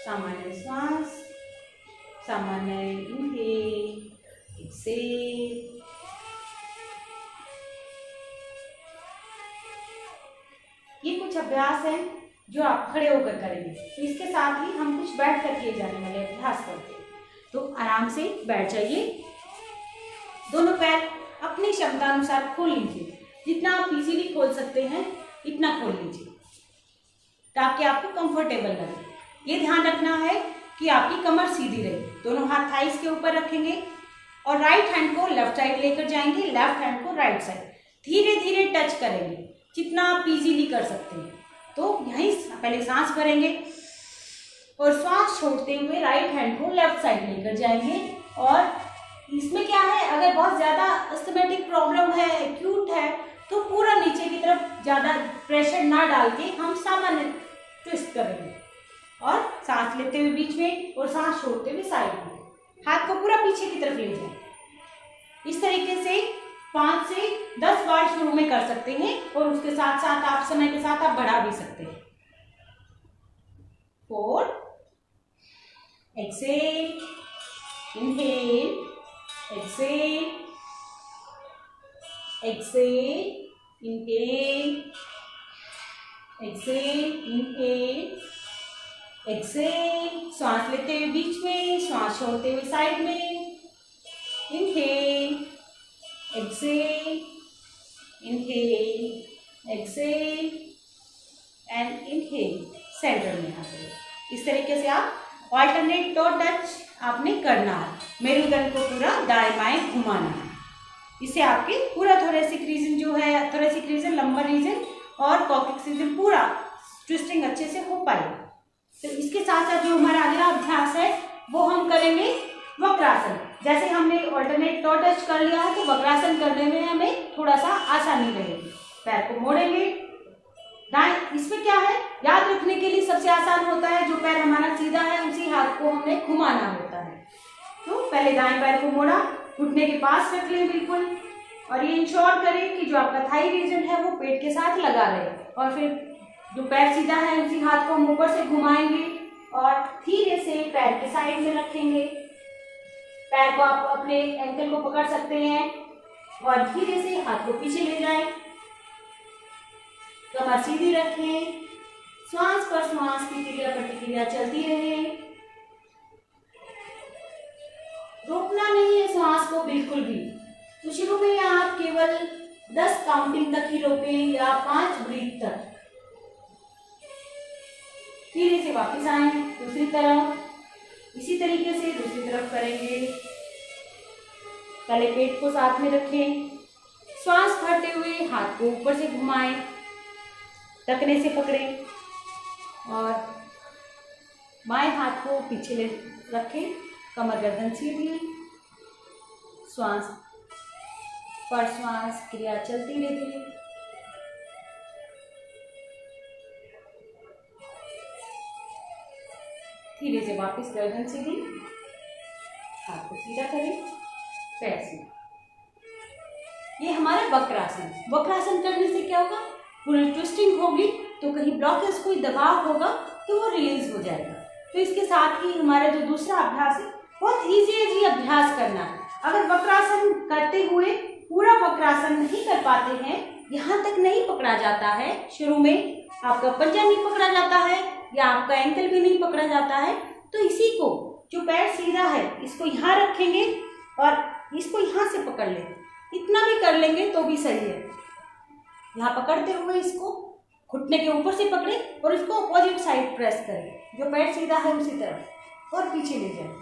सामान्य श्वास, सामान्य इनहेल, एक्सहेल। ये कुछ अभ्यास है जो आप खड़े होकर करेंगे, तो इसके साथ ही हम कुछ बैठ कर किए जाने वाले अभ्यास करते हैं। तो आराम से बैठ जाइए, दोनों पैर अपनी क्षमता अनुसार खोल लीजिए। जितना आप इजीली खोल सकते हैं इतना खोल लीजिए ताकि आपको कंफर्टेबल लगे। ये ध्यान रखना है कि आपकी कमर सीधी रहे। दोनों हाथ थाइस के ऊपर रखेंगे और राइट हैंड को लेफ्ट साइड लेकर जाएंगे, लेफ्ट हैंड को राइट साइड। धीरे धीरे टच करेंगे जितना आप इजीली कर सकते हैं। तो यहीं पहले सांस भरेंगे और श्वास छोड़ते हुए राइट हैंड को लेफ्ट साइड लेकर जाएंगे। और इसमें क्या है, अगर बहुत ज़्यादा अस्थमैटिक प्रॉब्लम है, एक्यूट है, तो पूरा नीचे की तरफ ज़्यादा प्रेशर ना डाल के हम सामान्य ट्विस्ट करेंगे और सांस लेते हुए बीच में और सांस छोड़ते हुए साइड में। हाथ को पूरा पीछे की तरफ ले जाएं। इस तरीके से 5 से 10 बार शुरू में कर सकते हैं और उसके साथ साथ आप समय के साथ आप बढ़ा भी सकते हैं। 4, exhale, inhale, exhale, exhale, inhale, exhale, inhale, exhale. सांस लेते हुए बीच में, सांस छोड़ते हुए साइड में। Inhale, exhale, inhale, exhale and inhale. Centre में आते हैं। इस तरीके से आप ऑल्टरनेट टो टच आपने करना है। मेरुदंड को पूरा दाएं बाएं घुमाना है। इससे आपके पूरा थोरेसिक रीजन जो है, थोरेसिक रीजन, लंबर रीजन और कॉक्सिक्स रीजन पूरा ट्विस्टिंग अच्छे से हो पाएगा। तो इसके साथ साथ जो हमारा अगला अभ्यास है वो हम करेंगे वक्रासन। जैसे हमने ऑल्टरनेट टो टच कर लिया है तो वक्रासन करने में हमें थोड़ा सा आसानी रहेगी। पैर को मोड़ेंगे दाएं। इसमें क्या है, याद रखने के लिए सबसे आसान होता है, जो पैर हमारा सीधा है उसी हाथ को हमें घुमाना होता है। तो पहले दाएं पैर को मोड़ा, घुटने के पास रख लें बिल्कुल, और ये इंश्योर करें कि जो आपका थाई रीजन है वो पेट के साथ लगा रहे। और फिर जो पैर सीधा है उसी हाथ को हम ऊपर से घुमाएंगे और धीरे से पैर के साइड में रखेंगे। पैर को आप अपने एंकल को पकड़ सकते हैं और धीरे से हाथ को पीछे ले जाएं। कमर सीधी रखें। श्वास पर श्वास की क्रिया प्रतिक्रिया चलती रहे। रोकना नहीं है श्वास को बिल्कुल भी। तो शुरू में आप केवल 10 काउंटिंग तक ही रोकें या 5 ब्रीथ तक। धीरे से वापस आए दूसरी तरफ। इसी तरीके से दूसरी तरफ करेंगे। पहले पेट को साथ में रखें। श्वास भरते हुए हाथ को ऊपर से घुमाएं, टखने से पकड़ें और बाएं हाथ को पीछे ले रखें। कमर गर्दन सीधी। श्वास पर श्वास क्रिया चलती रहती है। धीरे से वापस गर्दन सीधी, हाथ को सीधा करें, पैर सीधा। ये हमारा वक्रासन। वक्रासन करने से क्या होगा, पूरी ट्विस्टिंग होगी तो कहीं ब्लॉकेज, कोई दबाव होगा तो वो रिलीज हो जाएगा। तो इसके साथ ही हमारा जो दूसरा अभ्यास है, बहुत इजी अभ्यास करना है। अगर वक्रासन करते हुए पूरा वक्रासन नहीं कर पाते हैं, यहाँ तक नहीं पकड़ा जाता है, शुरू में आपका पंजा नहीं पकड़ा जाता है या आपका एंकल भी नहीं पकड़ा जाता है, तो इसी को, जो पैर सीधा है, इसको यहाँ रखेंगे और इसको यहाँ से पकड़ लें। इतना भी कर लेंगे तो भी सही है। यहाँ पकड़ते हुए इसको घुटने के ऊपर से पकड़े और इसको अपोजिट साइड प्रेस करें, जो पैर सीधा है उसी तरफ, और पीछे ले जाए।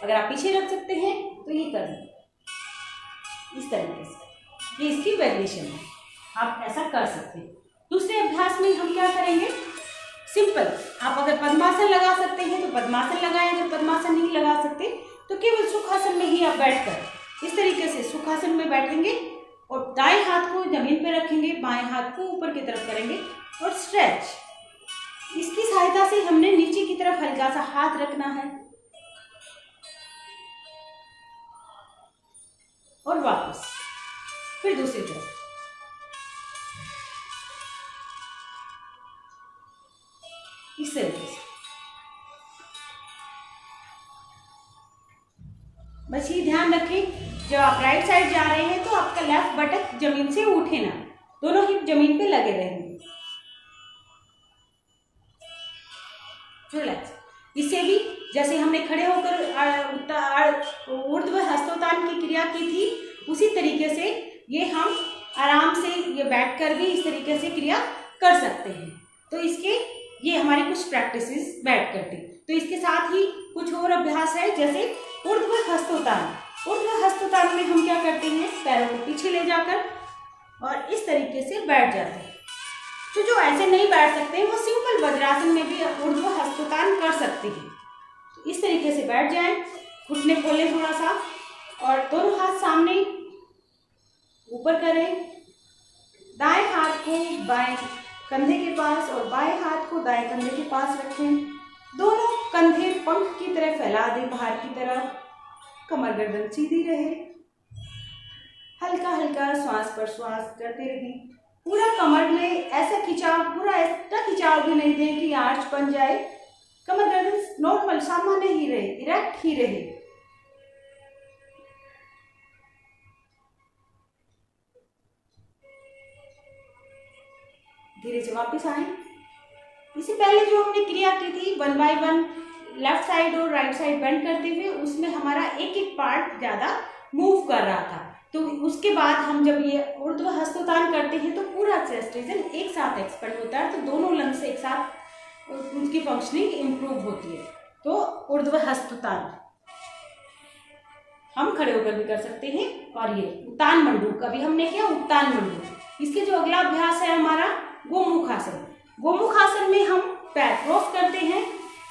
अगर आप पीछे रख सकते हैं तो ये कर लें इस तरीके से। ये इसकी वेरिएशन है, आप ऐसा कर सकते हैं। दूसरे अभ्यास में हम क्या करेंगे, सिंपल, आप अगर पद्मासन लगा सकते हैं तो पद्मासन लगाएं। अगर पद्मासन नहीं लगा सकते तो केवल सुखासन में ही आप बैठकर इस तरीके से सुखासन में बैठेंगे और दाएं हाथ को जमीन पर रखेंगे, बाएं हाथ को ऊपर की तरफ करेंगे और स्ट्रेच। इसकी सहायता से हमने नीचे की तरफ हल्का सा हाथ रखना है और वापस, फिर दूसरी तरफ। इस तरीके से। बस ये ध्यान रखें, जब आप राइट साइड जा रहे हैं तो आपका लेफ्ट बटक जमीन से उठे ना, दोनों हिप जमीन पे लगे रहेंगे। रिलैक्स। इससे भी जैसे हमने खड़े होकर ऊर्ध्व हस्तोत्तान की क्रिया की थी, उसी तरीके से ये हम आराम से ये बैठकर भी इस तरीके से क्रिया कर सकते हैं। तो इसके ये हमारी कुछ प्रैक्टिसेस बैठ कर थी। तो इसके साथ ही कुछ और अभ्यास है, जैसे ऊर्ध्व हस्तोत्तान। ऊर्ध्व हस्तोत्तान में हम क्या करते हैं, पैरों को पीछे ले जाकर और इस तरीके से बैठ जाते हैं। तो जो ऐसे नहीं बैठ सकते वो सिंपल वज्रासन में भी ऊर्ध्व हस्तोत्तान कर सकते हैं। तो इस तरीके से बैठ जाएं, घुटने खोलें थोड़ा सा और दोनों हाथ सामने ऊपर करें। दाएं हाथ को बाएं कंधे के पास और बाएं हाथ को दाएं कंधे के पास रखें। दोनों कंधे पंख की तरह फैला दें बाहर की तरफ। कमर गर्दन सीधी रहे। हल्का हल्का श्वास पर श्वास करते रहें। पूरा कमर में ऐसा खिंचाव, पूरा ऐसा खिंचाव भी नहीं दें कि आर्च बन जाए। कमर गर्दन नॉर्मल सामान्य ही रहे, इरेक्ट ही रहे। धीरे से वापस आए। इससे पहले जो हमने क्रिया की थी 1 बाय 1 लेफ्ट साइड और राइट साइड बेंड करते हुए, उसमें हमारा एक एक पार्ट ज्यादा मूव कर रहा था। तो उसके बाद हम जब ये ऊर्ध्व हस्तोत्तान करते हैं तो पूरा चेस्ट रीजन एक साथ एक्सपेंड होता है, तो दोनों लंग्स एक साथ उनकी फंक्शनिंग इम्प्रूव होती है। तो ऊर्ध्व हस्तोत्तान हम खड़े होकर भी कर सकते हैं। और ये उत्तान मंडूक, अभी हमने किया उत्तान मंडूक। इसके जो अगला अभ्यास है हमारा गोमुखासन। गोमुखासन में हम पैर क्रॉस करते हैं,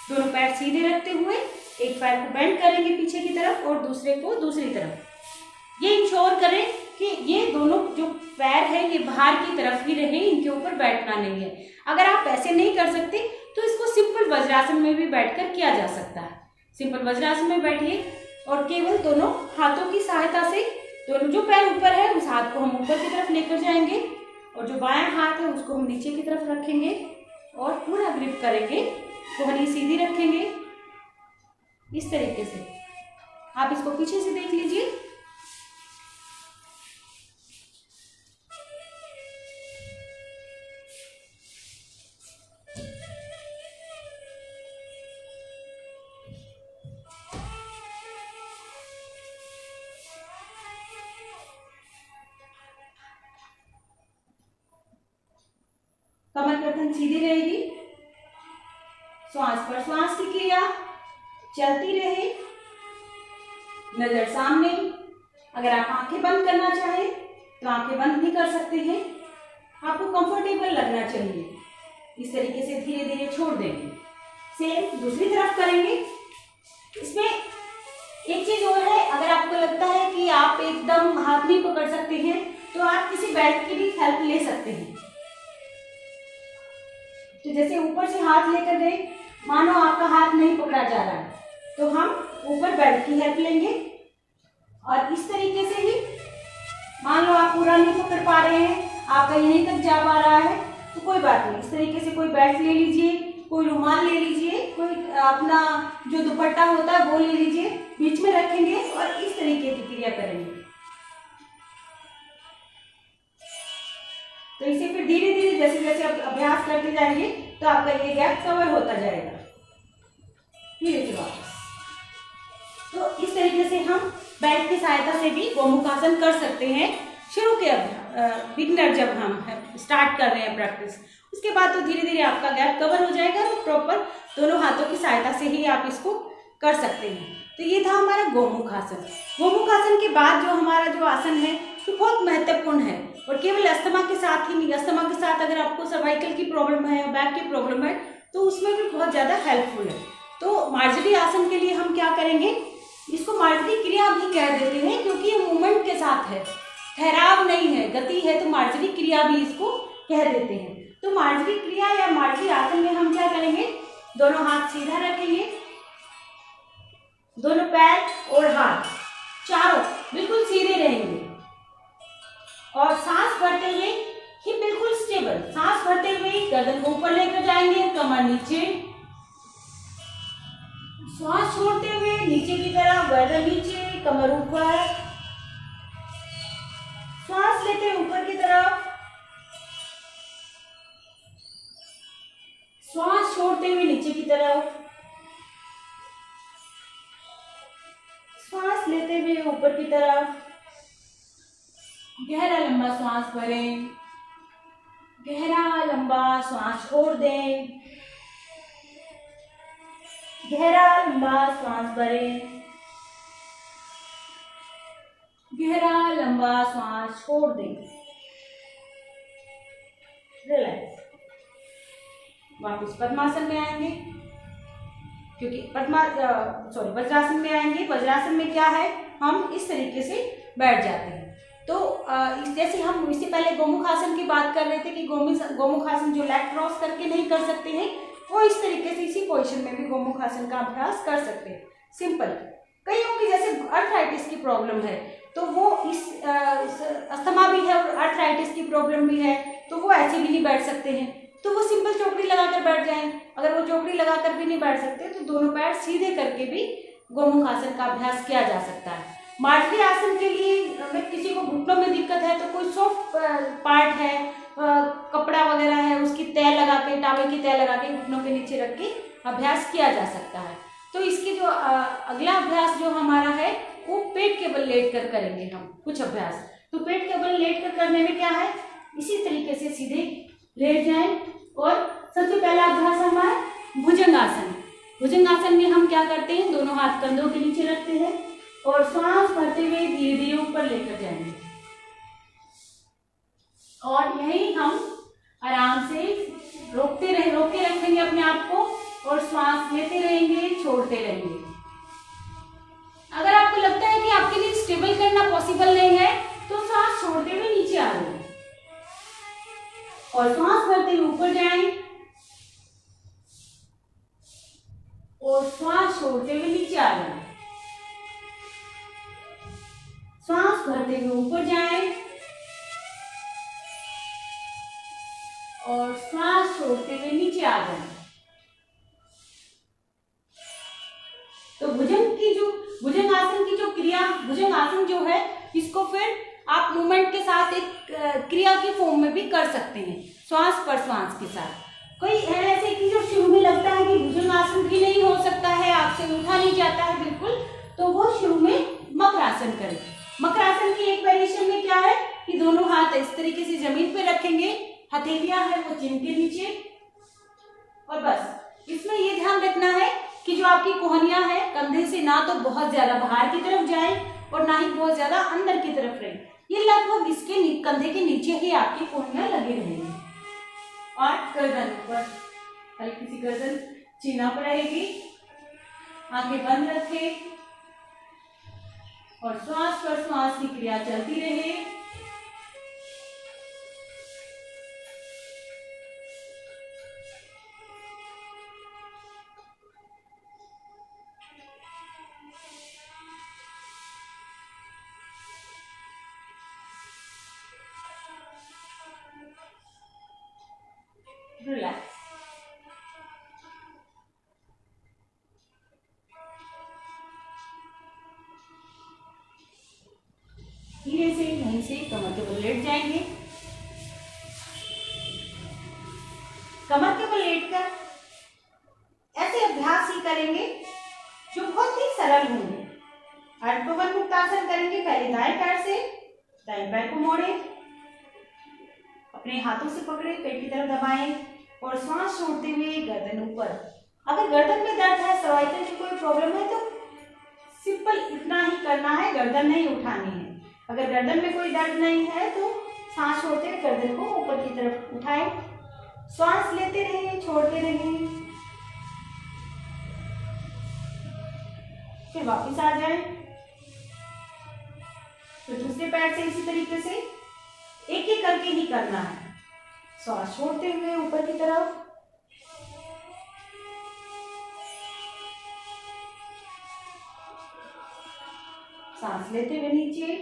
दोनों पैर सीधे रखते हुए एक पैर को बेंड करेंगे पीछे की तरफ और दूसरे को दूसरी तरफ। ये इंश्योर करें कि ये दोनों जो पैर है ये बाहर की तरफ ही रहे, इनके ऊपर बैठना नहीं है। अगर आप ऐसे नहीं कर सकते तो इसको सिंपल वज्रासन में भी बैठकर किया जा सकता है। सिंपल वज्रासन में बैठिए और केवल दोनों हाथों की सहायता से दोनों जो पैर ऊपर है उस हाथ को हम ऊपर की तरफ लेकर जाएंगे और जो बायां हाथ है उसको हम नीचे की तरफ रखेंगे और पूरा ग्रिप करेंगे। कोहनी सीधी रखेंगे इस तरीके से। आप इसको पीछे से देख लीजिए। कमर गर्दन सीधी रहेगी। श्वास पर श्वास की क्रिया चलती रहे। नजर सामने। अगर आप आंखें बंद करना चाहें तो आंखें बंद भी कर सकते हैं। आपको कंफर्टेबल लगना चाहिए। इस तरीके से धीरे धीरे छोड़ देंगे। सेम दूसरी तरफ करेंगे। इसमें एक चीज और है, अगर आपको लगता है कि आप एकदम हाथ नहीं पकड़ सकते हैं तो आप किसी बेल्ट की भी हेल्प ले सकते हैं। तो जैसे ऊपर से हाथ लेकर गए, मानो आपका हाथ नहीं पकड़ा जा रहा है तो हम ऊपर बेल्ट की हेल्प लेंगे और इस तरीके से ही मान लो आप पूरा नहीं पकड़ पा रहे हैं, आपका यहीं तक जा पा रहा है तो कोई बात नहीं, इस तरीके से कोई बेल्ट ले लीजिए, कोई रुमाल ले लीजिए, कोई अपना जो दुपट्टा होता है वो ले लीजिए, बीच में रखेंगे और इस तरीके की क्रिया करेंगे। तो इसे फिर धीरे धीरे जैसे जैसे आप अभ्यास करते जाएंगे तो आपका ये गैप कवर होता जाएगा। धीरे से वापस। तो इस तरीके से हम बेल्ट की सहायता से भी गोमुखासन कर सकते हैं। शुरू के बिगिनर जब हम स्टार्ट कर रहे हैं प्रैक्टिस, उसके बाद तो धीरे धीरे आपका गैप कवर हो जाएगा तो प्रॉपर दोनों हाथों की सहायता से ही आप इसको कर सकते हैं। तो ये था हमारा गोमुखासन। गोमुखासन के बाद जो हमारा जो आसन है वो बहुत महत्वपूर्ण है और केवल अस्थमा के साथ ही नहीं, अस्थमा के साथ अगर आपको सर्वाइकल की प्रॉब्लम है या बैक की प्रॉब्लम है तो उसमें भी बहुत ज़्यादा हेल्पफुल है। तो मार्जरी आसन के लिए हम क्या करेंगे, इसको मार्जरी क्रिया भी कह देते हैं क्योंकि ये मूवमेंट के साथ है, ठहराव नहीं है, गति है, तो मार्जरी क्रिया भी इसको कह देते हैं। तो मार्जरी क्रिया या मार्जरी आसन में हम क्या करेंगे, दोनों हाथ सीधा रखेंगे, दोनों पैर और हाथ चारों बिल्कुल सीधे रहेंगे और सांस भरते हुए हिप बिल्कुल स्टेबल। सांस भरते हुए गर्दन को ऊपर लेकर जाएंगे, कमर नीचे। श्वास छोड़ते हुए नीचे की तरफ, गर्दन नीचे, कमर ऊपर। श्वास लेते ऊपर की तरफ, श्वास छोड़ते हुए नीचे की तरफ, श्वास लेते हुए ऊपर की तरफ। गहरा लंबा श्वास भरें, गहरा लंबा श्वास छोड़ दें, गहरा लंबा श्वास भरें, गहरा लंबा श्वास छोड़ दें। रिलैक्स। वापस पद्मासन में आएंगे, क्योंकि वज्रासन में आएंगे। वज्रासन में क्या है, हम इस तरीके से बैठ जाते हैं। तो जैसे हम इससे पहले गोमुख आसन की बात कर रहे थे कि गोमुख आसन जो लेग क्रॉस करके नहीं कर सकते हैं, वो इस तरीके से इसी पोजीशन में भी गोमुख आसन का अभ्यास कर सकते हैं। सिंपल। कईयों की जैसे अर्थराइटिस की प्रॉब्लम है, तो वो इस अस्थमा भी है और अर्थराइटिस की प्रॉब्लम भी है, तो वो ऐसे भी नहीं बैठ सकते हैं, तो वो सिंपल चौकड़ी लगाकर बैठ जाएं। अगर वो चौकड़ी लगाकर भी नहीं बैठ सकते तो दोनों पैर सीधे करके भी गोमुख आसन का अभ्यास किया जा सकता है। मार्जरी आसन के लिए अगर किसी को घुटनों में दिक्कत है तो कोई सॉफ्ट पार्ट है, कपड़ा वगैरह है, उसकी तय लगा के, टॉवल की तय लगा के घुटनों के नीचे रख के अभ्यास किया जा सकता है। तो इसकी जो अगला अभ्यास जो हमारा है वो पेट के बल लेट कर करेंगे हम कुछ अभ्यास। तो पेट के बल लेट कर करने में क्या है, इसी तरीके से सीधे लेट जाएं और सबसे पहला अभ्यास हमारा भुजंगासन। भुजंगासन में हम क्या करते हैं, दोनों हाथ कंधों के नीचे रखते हैं और श्वास भरते हुए धीरे धीरे ऊपर लेकर जाएंगे और यही हम आराम से रोके रखेंगे अपने आप को और श्वास लेते रहेंगे, छोड़ते रहेंगे। अगर आपको लगता है कि आपके लिए स्टेबल करना पॉसिबल नहीं है तो सांस छोड़ते हुए नीचे आ जाए और श्वास भरते हुए ऊपर जाएं और श्वास छोड़ते हुए नीचे आ जाएं। श्वास भरते हुए ऊपर जाएं और श्वास छोड़ते हुए नीचे आ जाएं। तो भुजंगासन की जो क्रिया, भुजंगासन जो है, इसको फिर आप मूवमेंट के साथ एक क्रिया के फॉर्म में भी कर सकते हैं, श्वास पर श्वास के साथ। कोई है ऐसे कि जो शुरू में लगता है कि भुजंगासन भी नहीं हो सकता है, आपसे उठा नहीं जाता है बिल्कुल, तो वो शुरू में मकरासन करें। मकरासन की एक वेरिएशन में क्या है कि दोनों हाथ इस तरीके से जमीन पे रखेंगे, हथेलियां है वो चिन के नीचे, और बस इसमें ये ध्यान रखना है कि जो आपकी कोहनियां है कंधे से ना तो बहुत ज्यादा बाहर की तरफ जाए और ना ही बहुत ज्यादा अंदर की तरफ रहे। ये लगभग इसके कंधे के नीचे ही आपकी कोहनियां लगी रहेंगी और गर्दन ऊपर, हल्की सी गर्दन चीना पर रहेगी। आंखें बंद रखें और श्वास पर श्वास की क्रिया चलती रहे। रिलैक्स। धीरे से यहीं से कमर के बल लेट जाएंगे। कमर के बल लेटकर ऐसे अभ्यास ही करेंगे जो बहुत ही सरल होंगे। अर्धपवन मुक्तासन करेंगे। पहले दाएं पैर से दाएं पैर को मोड़े, अपने हाथों से पकड़े, पेट की तरफ दबाएं और श्वास छोड़ते हुए गर्दन ऊपर। अगर गर्दन में दर्द है, सर्वाइकल की कोई प्रॉब्लम है तो सिंपल इतना ही करना है, गर्दन नहीं उठानी है। अगर गर्दन में कोई दर्द नहीं है तो सांस छोड़ते हुए गर्दन को ऊपर की तरफ उठाएं, श्वास लेते रहें, छोड़ते रहें, फिर वापस आ जाएं। तो दूसरे पैर से इसी तरीके से एक एक करके ही करना है। श्वास छोड़ते हुए ऊपर की तरफ, सांस लेते हुए नीचे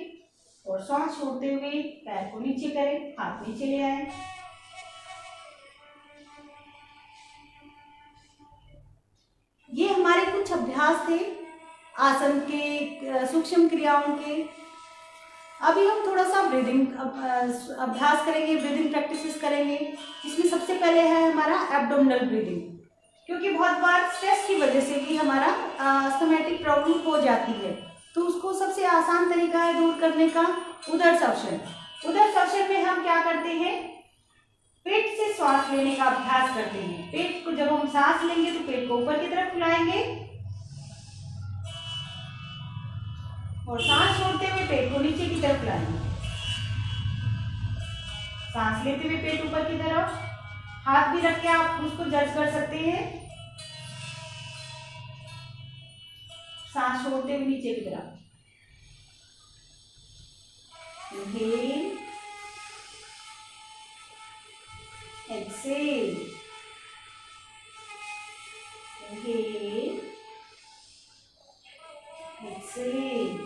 और सांस छोड़ते हुए पैर को नीचे करें, हाथ नीचे ले आए। ये हमारे कुछ अभ्यास थे आसन के, सूक्ष्म क्रियाओं के। अभी हम थोड़ा सा ब्रीदिंग अभ्यास करेंगे, ब्रीदिंग प्रैक्टिसेस करेंगे। इसमें सबसे पहले है हमारा एब्डोमिनल ब्रीदिंग, क्योंकि बहुत बार स्ट्रेस की वजह से भी हमारा अस्थमैटिक प्रॉब्लम हो जाती है, तो उसको सबसे आसान तरीका है दूर करने का उदर श्वसन। उदर श्वसन में हम क्या करते हैं, पेट से श्वास लेने का अभ्यास करते हैं। पेट को जब हम सांस लेंगे तो पेट को ऊपर की तरफ फुलाएंगे और सांस छोड़ते हुए पेट को नीचे की तरफ लाएंगे। सांस लेते हुए पेट ऊपर की तरफ, हाथ भी रख के आप उसको जज कर सकते हैं। सांस छोड़ते हुए नीचे की तरफ। Inhale, exhale, inhale, exhale.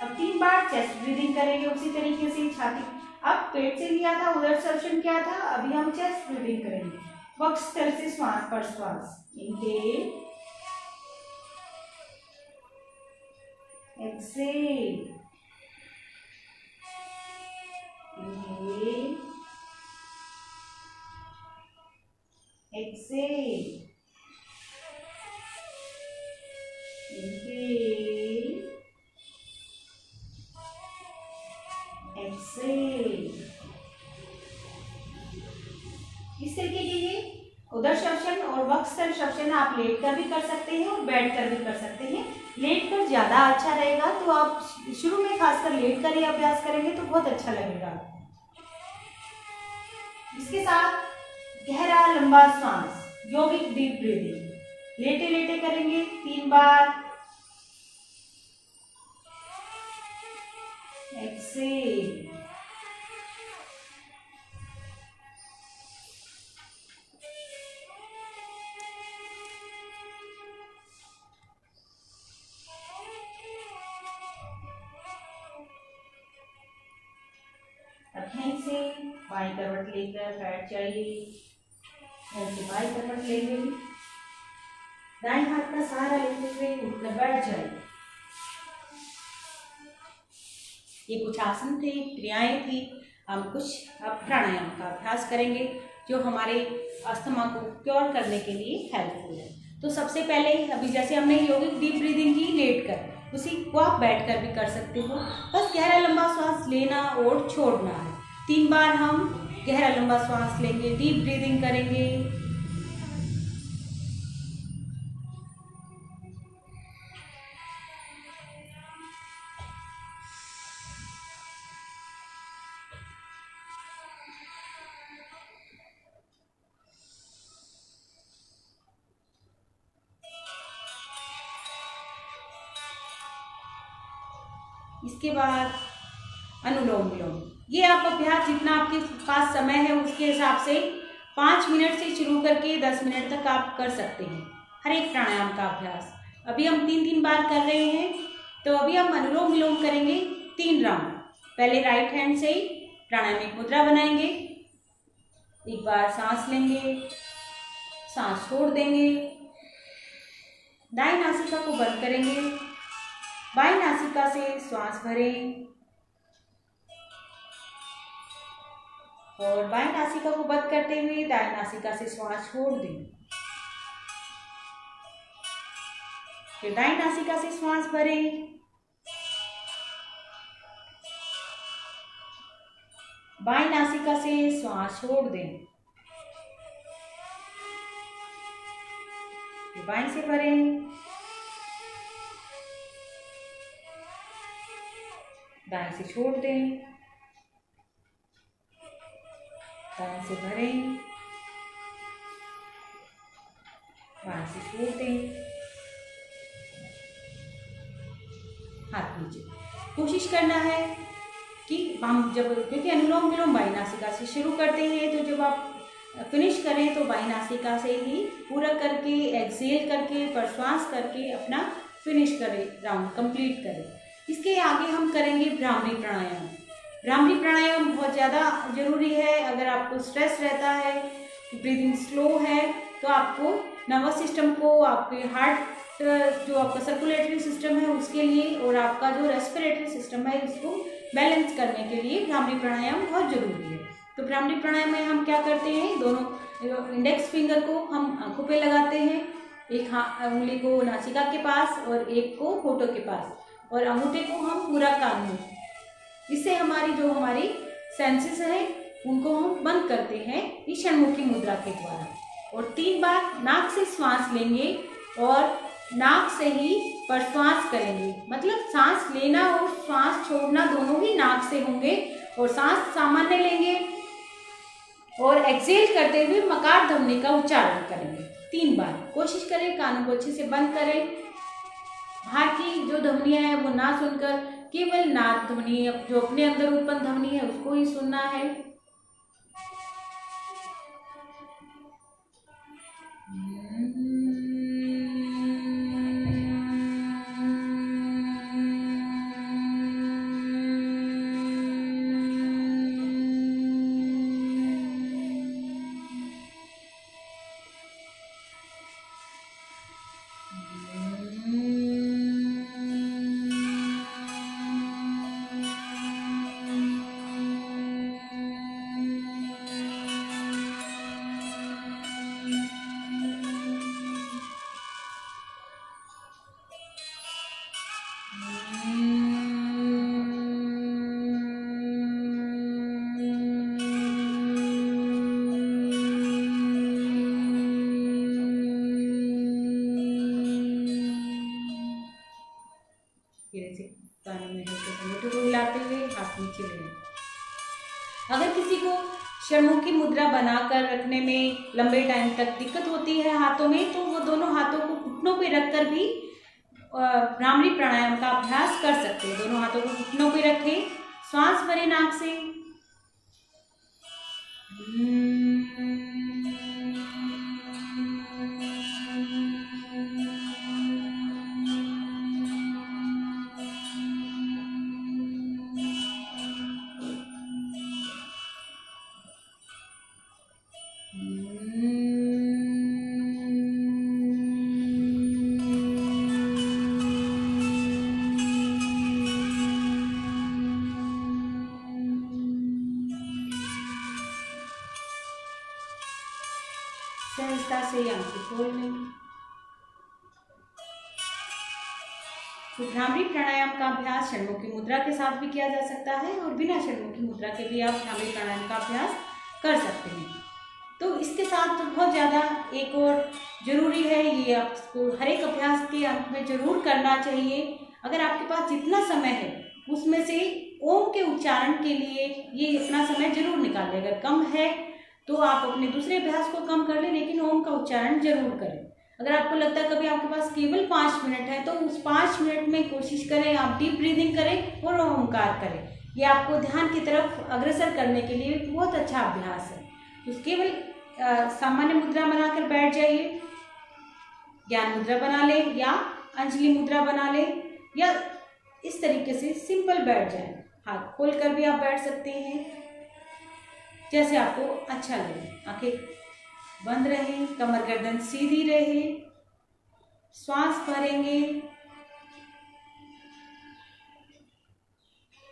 अब 3 बार चेस्ट ब्रीदिंग करेंगे उसी तरीके से। छाती, अब पेट से लिया था उदर श्वसन क्या था, अभी हम चेस्ट ब्रीदिंग करेंगे। वक्षस्थल से श्वास पर श्वास। Inhale, exhale, inhale, exhale, inhale, exhale. इस तरीके के ये उदर श्वसन और वक्षस्थल श्वसन आप लेट कर भी कर सकते हैं और बैठ कर भी कर सकते हैं। लेट कर ज्यादा अच्छा रहेगा, तो आप शुरू में खासकर लेट कर ही अभ्यास करेंगे तो बहुत अच्छा लगेगा। इसके साथ गहरा लंबा सांस, योगिक डीप ब्रीदिंग लेटे लेटे करेंगे 3 बार। एक्सेल, यहीं से बाईं करवट लेकर बैठ जाइए। यहीं से बाईं करवट लेंगे, दाएं हाथ का सहारा लेते हुए उठकर बैठ जाइए। ये कुछ आसन थे, क्रियाएं थी। हम कुछ अब प्राणायाम का अभ्यास करेंगे जो हमारे अस्थमा को क्योर करने के लिए हेल्पफुल है। तो सबसे पहले अभी जैसे हमने यौगिक डीप ब्रीदिंग की लेट कर, उसी को आप बैठ कर भी कर सकते हो। बस गहरा लंबा सांस लेना और छोड़ना है। 3 बार हम गहरा लंबा सांस लेंगे, डीप ब्रीदिंग करेंगे। इसके बाद अनुलोम विलोम। ये आप अभ्यास जितना आपके पास समय है उसके हिसाब से 5 मिनट से शुरू करके 10 मिनट तक आप कर सकते हैं हर एक प्राणायाम का अभ्यास। अभी हम 3-3 बार कर रहे हैं, तो अभी हम अनुलोम विलोम करेंगे 3 राउंड। पहले राइट हैंड से ही प्राणायामिक मुद्रा बनाएंगे। एक बार सांस लेंगे, सांस छोड़ देंगे, दाएं नासिका को बंद करेंगे, बाईं नासिका से श्वास भरें और बाईं नासिका को बंद करते हुए दाएं नासिका से श्वास छोड़ दें। फिर दाईं नासिका से श्वास भरें, बाईं नासिका से श्वास छोड़ दें। फिर बाईं से भरें, दाएं से छोड़ दें, दाएं से भरें, बाएं से छोड़ दें, हाथ नीचे। कोशिश करना है कि हम जब, क्योंकि अनुलोम विलोम बाईं नासिका से शुरू करते हैं, तो जब आप फिनिश करें तो बाईं नासिका से ही पूरा करके, एक्सेल करके, प्रश्वास करके अपना फिनिश करें, राउंड कंप्लीट करें। इसके आगे हम करेंगे भ्रामरी प्राणायाम। भ्रामरी प्राणायाम बहुत ज़्यादा जरूरी है। अगर आपको स्ट्रेस रहता है, ब्रीदिंग स्लो है, तो आपको नर्वस सिस्टम को, आपके हार्ट जो आपका सर्कुलेटरी सिस्टम है उसके लिए, और आपका जो रेस्पिरेटरी सिस्टम है उसको बैलेंस करने के लिए भ्रामरी प्राणायाम बहुत जरूरी है। तो भ्रामरी प्राणायाम में हम क्या करते हैं, दोनों इंडेक्स फिंगर को हम आंखों पे लगाते हैं, एक उंगली को नासिका के पास और एक को होठों के पास, और अंगूठे को हम पूरा कान में। इससे हमारी सेंसेस है उनको हम बंद करते हैं इस षणमुखी मुद्रा के द्वारा। और 3 बार नाक से श्वास लेंगे और नाक से ही प्रश्वास करेंगे। मतलब सांस लेना और श्वास छोड़ना दोनों ही नाक से होंगे, और सांस सामान्य लेंगे और एक्सेल करते हुए मकार ध्वनि का उच्चारण करेंगे 3 बार। कोशिश करें कानों को अच्छे से बंद करें, बाहर की जो ध्वनियां हैं वो ना सुनकर केवल नाद ध्वनि, जो अपने अंदर उत्पन्न ध्वनि है उसको ही सुनना है। कानों में होठों को हिलाते हुए हाथ नीचे लें। अगर किसी को षणमुखी मुद्रा बनाकर रखने में लंबे टाइम तक दिक्कत होती है हाथों में, तो वो दोनों हाथों को घुटनों पे रखकर भी भ्रामरी प्राणायाम का अभ्यास कर सकते हैं। दोनों हाथों को घुटनों पे रखें, श्वास भरें नाक से, सहजता से आंखें खोल लें। तो भ्रामरी प्राणायाम का अभ्यास षणमुखी मुद्रा के साथ भी किया जा सकता है, और बिना षणमुखी मुद्रा के भी आप भ्रामरी प्राणायाम का अभ्यास कर सकते हैं। तो इसके साथ तो बहुत ज़्यादा एक और जरूरी है, ये आपको हर एक अभ्यास के अंत में जरूर करना चाहिए। अगर आपके पास जितना समय है उसमें से ओम के उच्चारण के लिए ये अपना समय जरूर निकालें। अगर कम है तो आप अपने दूसरे अभ्यास को कम कर लें, लेकिन ओम का उच्चारण जरूर करें। अगर आपको लगता है कभी आपके पास केवल 5 मिनट है, तो उस 5 मिनट में कोशिश करें आप डीप ब्रीदिंग करें और ओमकार करें। ये आपको ध्यान की तरफ अग्रसर करने के लिए बहुत अच्छा अभ्यास है। तो केवल सामान्य मुद्रा बनाकर बैठ जाइए, ज्ञान मुद्रा बना ले या अंजलि मुद्रा बना ले, या इस तरीके से सिंपल बैठ जाए। हाथ खोल कर भी आप बैठ सकते हैं, जैसे आपको अच्छा लगे। आंखें बंद रहे, कमर गर्दन सीधी रहे, श्वास भरेंगे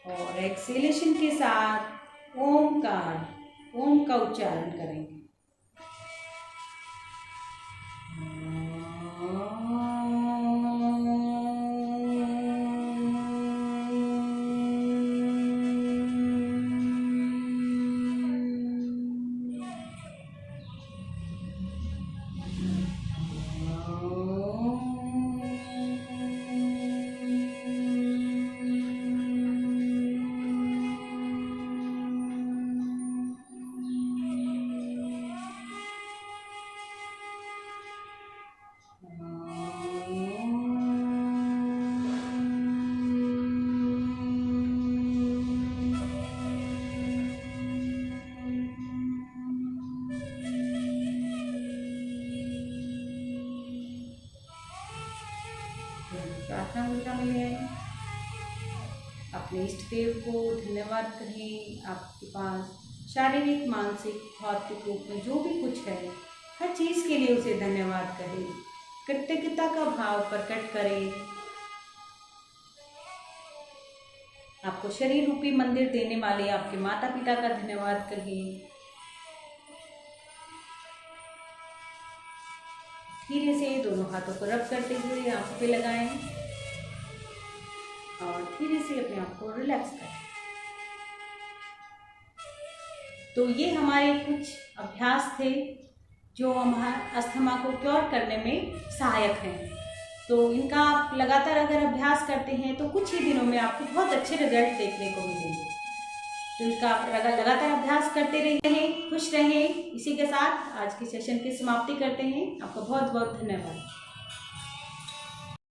और एक्सेलेशन के साथ ओम का उच्चारण करेंगे। प्रार्थना मुद्रा में ले आए। अपने इष्ट देव को धन्यवाद कहें। आपके पास शारीरिक, मानसिक, भौतिक रूप में जो भी कुछ है, हर चीज़ के लिए उसे धन्यवाद करें। कृतज्ञता का भाव प्रकट करें। आपको शरीर रूपी मंदिर देने वाले आपके माता पिता का धन्यवाद कहें। धीरे से दोनों हाथों को रब करते हुए आंखों पे लगाएं और धीरे से अपने आप को रिलैक्स करें। तो ये हमारे कुछ अभ्यास थे जो हमारे अस्थमा को क्योर करने में सहायक हैं। तो इनका आप लगातार अगर अभ्यास करते हैं तो कुछ ही दिनों में आपको बहुत अच्छे रिजल्ट देखने को मिलेंगे। तो इसका आप लगातार अभ्यास करते रहें, खुश रहें। इसी के साथ आज के सेशन की समाप्ति करते हैं। आपका बहुत बहुत धन्यवाद।